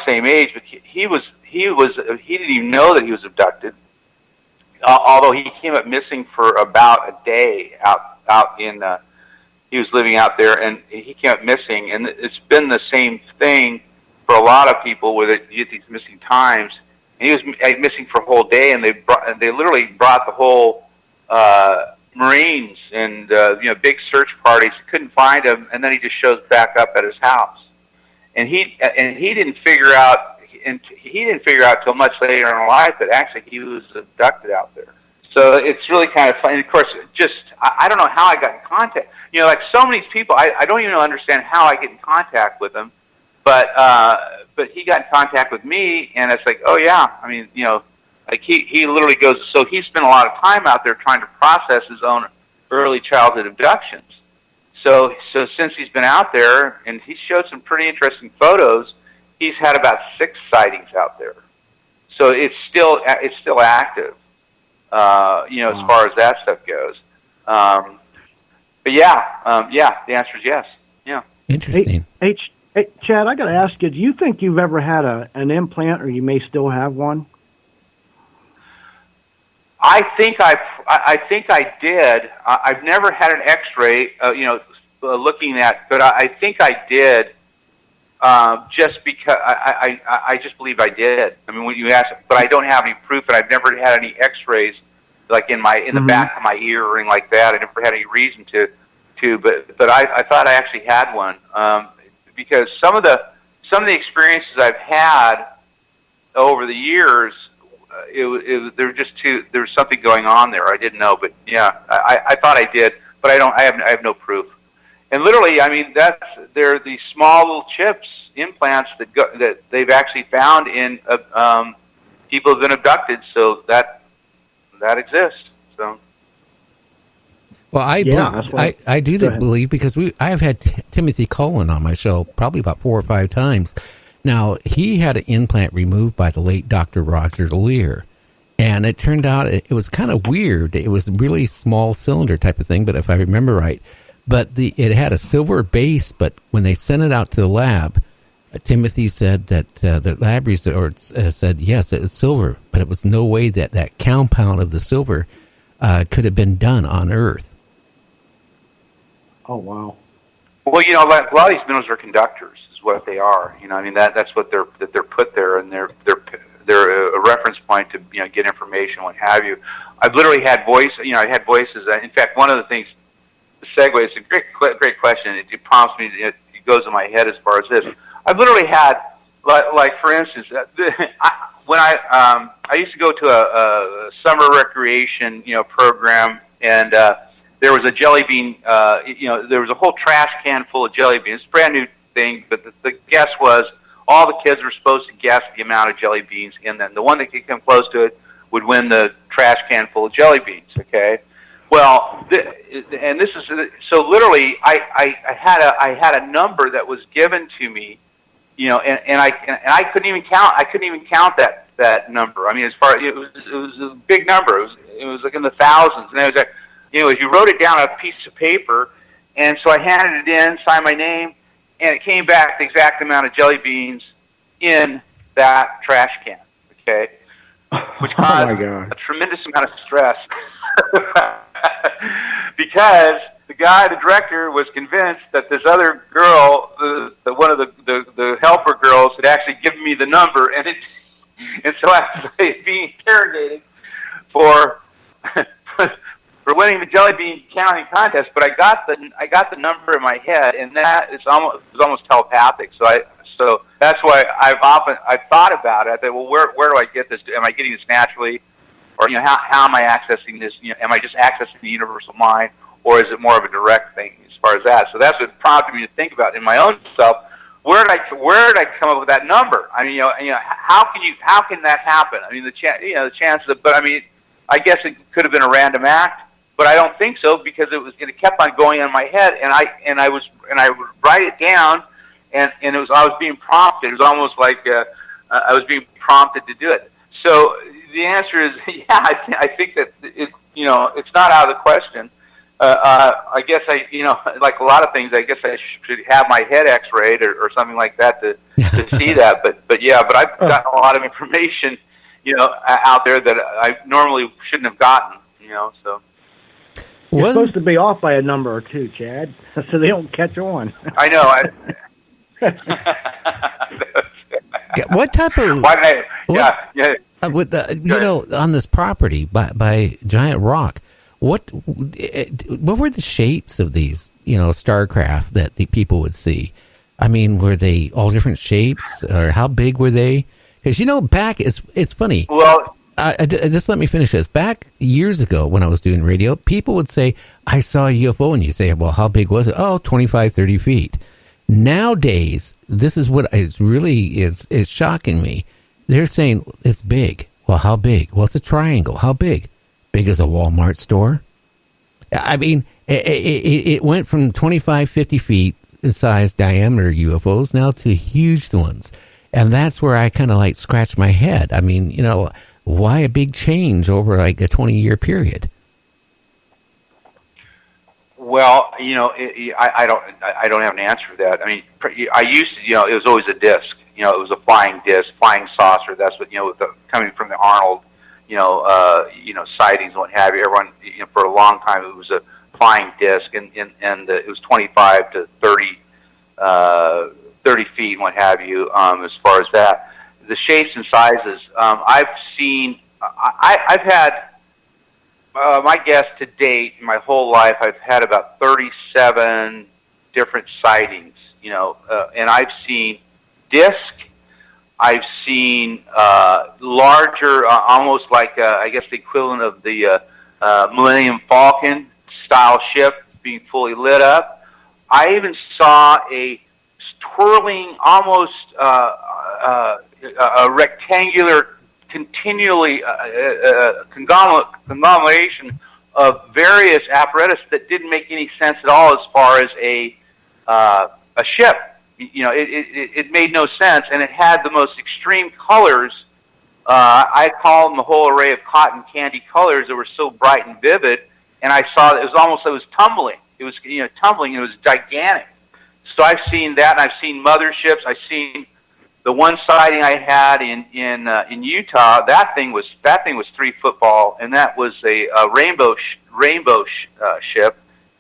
same age, but he didn't even know that he was abducted. Although he came up missing for about a day out in, he was living out there, and he came up missing, and it's been the same thing for a lot of people where they get these missing times. And he was missing for a whole day, and they literally brought the whole Marines and big search parties. Couldn't find him, and then he just shows back up at his house. And he didn't figure out till much later in life that actually he was abducted out there. So it's really kind of funny. Of course, I don't know how I got in contact. Like so many people, I don't even understand how I get in contact with him. But he got in contact with me, and it's like, oh yeah, I mean, like he literally goes. So he spent a lot of time out there trying to process his own early childhood abductions. So since he's been out there, and he showed some pretty interesting photos, he's had about 6 sightings out there. So it's still active, as far as that stuff goes. But the answer is yes. Yeah. Interesting. Hey, Chad, I got to ask you, do you think you've ever had an implant, or you may still have one? I think I did. I've never had an X-ray, looking at, but I think I did. Just because I just believe I did. I mean, when you ask, but I don't have any proof, and I've never had any X-rays like in the back of my ear or anything like that. I never had any reason to, but I thought I actually had one. Because some of the experiences I've had over the years, there was something going on there. I didn't know, but yeah, I thought I did, but I have no proof. And literally, I mean, they're these small little chips, implants that they've actually found in people who've been abducted. So that exists. So. Well, I do believe, because I have had Timothy Cullen on my show probably about 4 or 5 times. Now, he had an implant removed by the late Dr. Roger Lear, and it turned out it was kind of weird. It was a really small cylinder type of thing, but if I remember right, but it had a silver base. But when they sent it out to the lab, Timothy said that the lab research said yes, it was silver, but it was no way that compound of the silver could have been done on Earth. Oh, wow. Well, a lot of these minerals are conductors, is what they are. I mean, that's what they're put there, and they're a reference point to get information, what have you. I've literally had I had voices. In fact, one of the things, the segue, is a great question. It prompts me. It goes in my head as far as this. I've literally had, like for instance, when I used to go to a summer recreation program, and there was a jelly bean, there was a whole trash can full of jelly beans. It's a brand new thing, but the guess was all the kids were supposed to guess the amount of jelly beans in them. The one that could come close to it would win the trash can full of jelly beans, okay? Well, and this is, so literally I had a number that was given to me, and I couldn't even count that number. I mean, as far, it was a big number. It was like in the thousands, and I was like, if you wrote it down on a piece of paper, and so I handed it in, signed my name, and it came back the exact amount of jelly beans in that trash can, okay? Which caused a tremendous amount of stress. Because the director was convinced that this other girl, one of the helper girls, had actually given me the number, and so I was being interrogated for winning the jelly bean counting contest. But I got the number in my head, and that is almost telepathic. So that's why I've thought about it. I thought, well, where do I get this? Am I getting this naturally? Or, how am I accessing this? Am I just accessing the universal mind, or is it more of a direct thing as far as that? So that's what prompted me to think about in my own self. Where did I come up with that number? I mean, how can that happen? I mean, the chances of, but I mean, I guess it could have been a random act, but I don't think so, because it kept on going in my head, and I would write it down, and I was being prompted. It was almost like I was being prompted to do it. So the answer is, yeah, I think that it's not out of the question. I guess like a lot of things, I guess I should have my head X-rayed or something like that to to see that. But I've gotten a lot of information, out there that I normally shouldn't have gotten, so. You're supposed to be off by a number or two, Chad, so they don't catch on. I know. What type of? With on this property by Giant Rock, what were the shapes of these, starcraft that the people would see? I mean, were they all different shapes, or how big were they? Because back it's funny. Well, just let me finish this. Back years ago when I was doing radio, people would say, I saw a UFO, and you say, well, how big was it? Oh, 25, 30 feet. Nowadays, this is what really is shocking me. They're saying it's big. Well, how big? Well, it's a triangle. How big? Big as a Walmart store? I mean, it went from 25, 50 feet in size diameter UFOs now to huge ones. And that's where I kind of scratch my head. I mean, why a big change over a 20-year period? Well, I don't have an answer for that. I mean, I used to, it was always a disc. It was a flying disc, flying saucer. That's what, coming from the Arnold, sightings and what have you. Everyone, for a long time, it was a flying disc, and it was 25 to 30 feet and what have you. As far as that, the shapes and sizes, I've seen. I've had. My guess to date, in my whole life, I've had about 37 different sightings, and I've seen disc, I've seen larger, almost like, I guess the equivalent of the Millennium Falcon style ship being fully lit up. I even saw a twirling, almost a rectangular, continually conglomeration of various apparatus that didn't make any sense at all as far as a ship. It made no sense, and it had the most extreme colors. I call them the whole array of cotton candy colors that were so bright and vivid. And I saw that it was tumbling. It was tumbling. It was gigantic. So I've seen that, and I've seen motherships. I've seen the one sighting I had in Utah. That thing was 3 football, and that was a rainbow ship,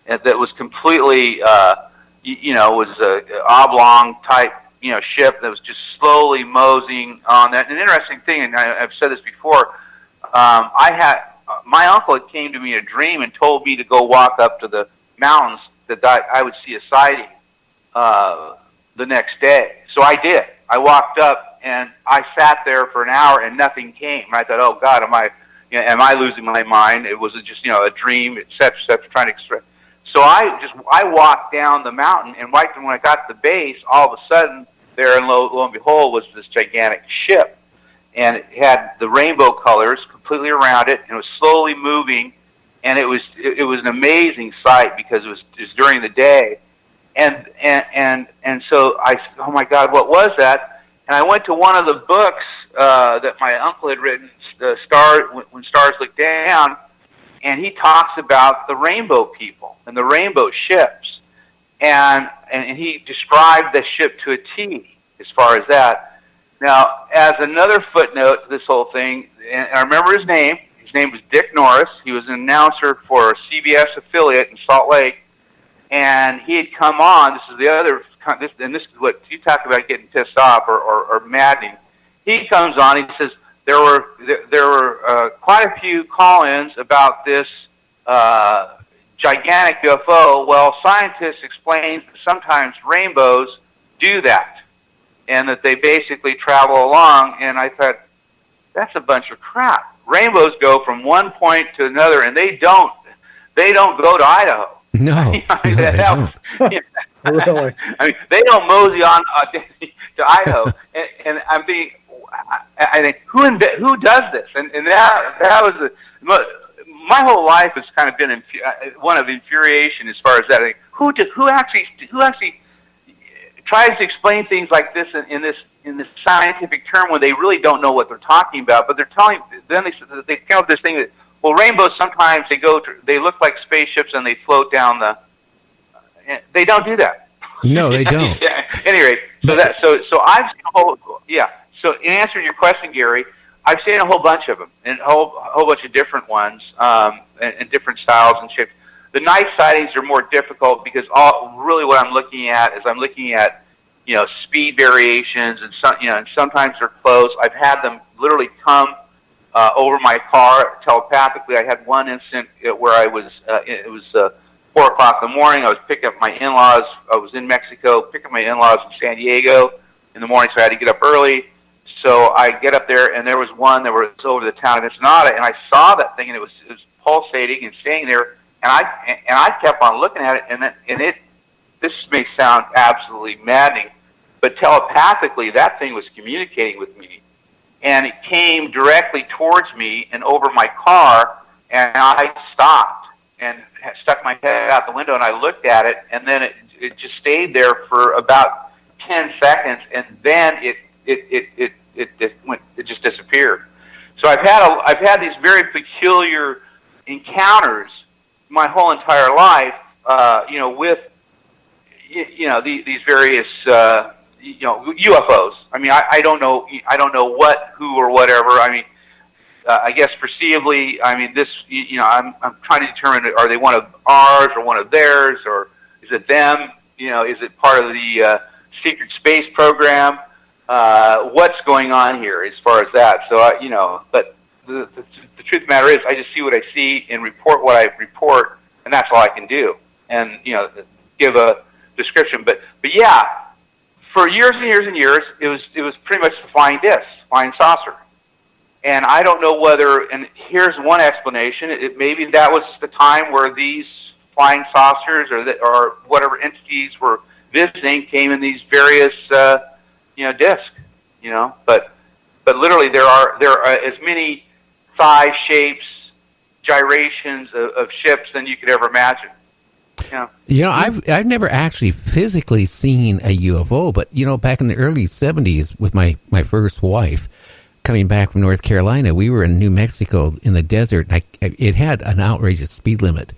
and that was completely was a oblong type ship that was just slowly moseying on that. And an interesting thing, and I've said this before, my uncle had came to me in a dream and told me to go walk up to the mountains that I would see a sighting the next day. So I did. I walked up and I sat there for an hour and nothing came. And I thought, oh God, am I losing my mind? It was just a dream, etc. Trying to express. So I walked down the mountain, and right when I got to the base, all of a sudden there, and lo and behold, was this gigantic ship, and it had the rainbow colors completely around it, and it was slowly moving, and it was an amazing sight because it was during the day. And so I said, oh my God, what was that? And I went to one of the books that my uncle had written, When Stars Look Down, and he talks about the rainbow people and the rainbow ships, and he described the ship to a T as far as that. Now, as another footnote to this whole thing, and I remember his name. His name was Dick Norris. He was an announcer for a CBS affiliate in Salt Lake. And he had come on. This is the other, and this is what you talk about getting pissed off or maddening. He comes on. He says there were quite a few call-ins about this gigantic UFO. Well, scientists explain that sometimes rainbows do that, and that they basically travel along. And I thought, that's a bunch of crap. Rainbows go from one point to another, and they don't go to Idaho. No, Really? I mean, they don't mosey on to Idaho, and I'm thinking, I think who does this? And that was my whole life has kind of been one of infuriation as far as that. I think, who actually tries to explain things like this in this scientific term when they really don't know what they're talking about, but they're telling. Then they come up with this thing that, well, rainbows sometimes they look like spaceships and they float down the. They don't do that. No, they don't. Yeah. At any rate, so I've seen a whole, yeah. So in answer to your question, Gary, I've seen a whole bunch of them, and a whole bunch of different ones, and different styles and shapes. The night sightings are more difficult because really what I'm looking at is speed variations, and and sometimes they're close. I've had them literally come over my car telepathically. I had one incident where I was it was 4 o'clock in the morning. I was picking up my in-laws. I was in Mexico, picking up my in-laws in San Diego in the morning, so I had to get up early. So I get up there, and there was one that was over the town of Ensenada, and I saw that thing, and it was pulsating and staying there, and I kept on looking at it, and this may sound absolutely maddening, but telepathically that thing was communicating with me, and it came directly towards me and over my car, and I stopped and stuck my head out the window, and I looked at it, and then it just stayed there for about 10 seconds, and then it just disappeared. So I've had these very peculiar encounters my whole entire life, with these various UFOs. I mean, I don't know what, who, or whatever. I mean, I guess perceivably, I mean, this, I'm trying to determine, are they one of ours or one of theirs, or is it them? Is it part of the secret space program? What's going on here as far as that? So, but the truth of the matter is, I just see what I see and report what I report, and that's all I can do. And, give a description. But yeah, for years and years and years, it was pretty much the flying disc, flying saucer. And I don't know whether, and here's one explanation, maybe that was the time where these flying saucers or whatever entities were visiting came in these various, discs, but literally there are as many size, shapes, gyrations of ships than you could ever imagine. I've never actually physically seen a UFO, but back in the early 70s with my first wife, coming back from North Carolina, we were in New Mexico in the desert, and it had an outrageous speed limit.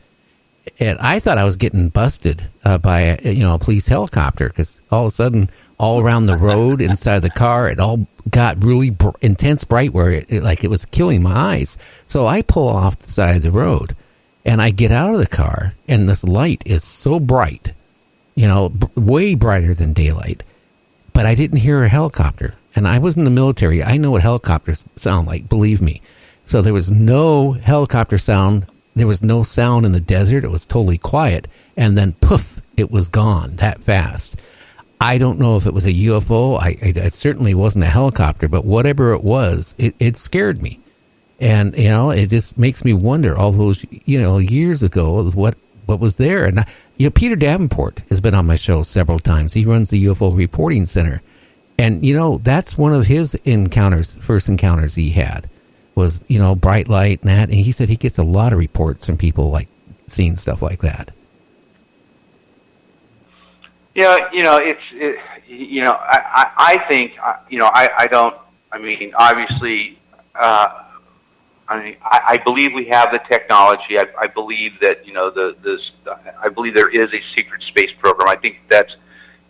And I thought I was getting busted by a police helicopter, because all of a sudden, all around the road, inside the car, it all got really intense bright where it was killing my eyes. So I pull off the side of the road, and I get out of the car, and this light is so bright, way brighter than daylight. But I didn't hear a helicopter. And I was in the military. I know what helicopters sound like, believe me. So there was no helicopter sound. There was no sound in the desert. It was totally quiet. And then, poof, it was gone that fast. I don't know if it was a UFO. It certainly wasn't a helicopter, but whatever it was, it scared me. And, it just makes me wonder all those, years ago, what was there. And, Peter Davenport has been on my show several times. He runs the UFO Reporting Center. And, that's one of his first encounters he had was, bright light and that. And he said he gets a lot of reports from people like seeing stuff like that. Yeah, I think, obviously, I believe we have the technology. I believe that, I believe there is a secret space program. I think that's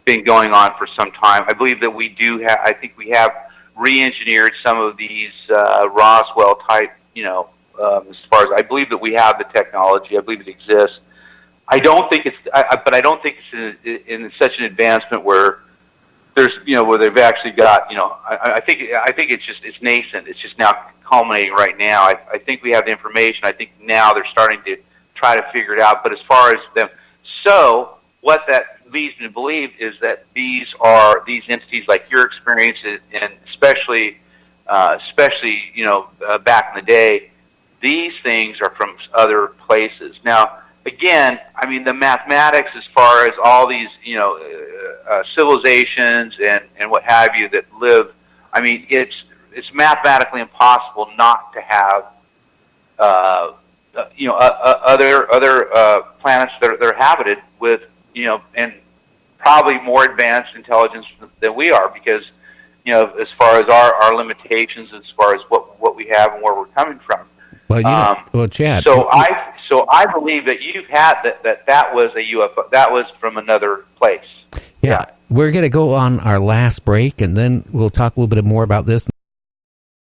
been going on for some time. I believe that we do have, I think we have re-engineered some of these Roswell type, as far as I believe that we have the technology. I believe it exists. I don't think but I don't think it's in such an advancement where there's, where they've actually got, I think it's nascent. It's just now culminating right now. I think we have the information. I think now they're starting to try to figure it out. But as far as them, so what that leads me to believe is that these entities like your experience, and especially back in the day, these things are from other places. Now, again, I mean, the mathematics as far as all these civilizations and what have you that live, I mean, it's mathematically impossible not to have other planets that are habited with, and probably more advanced intelligence than we are, because, as far as our limitations, as far as what we have and where we're coming from. Well, Chad. So I believe that you've had that was a UFO. That was from another place. Yeah. We're going to go on our last break, and then we'll talk a little bit more about this.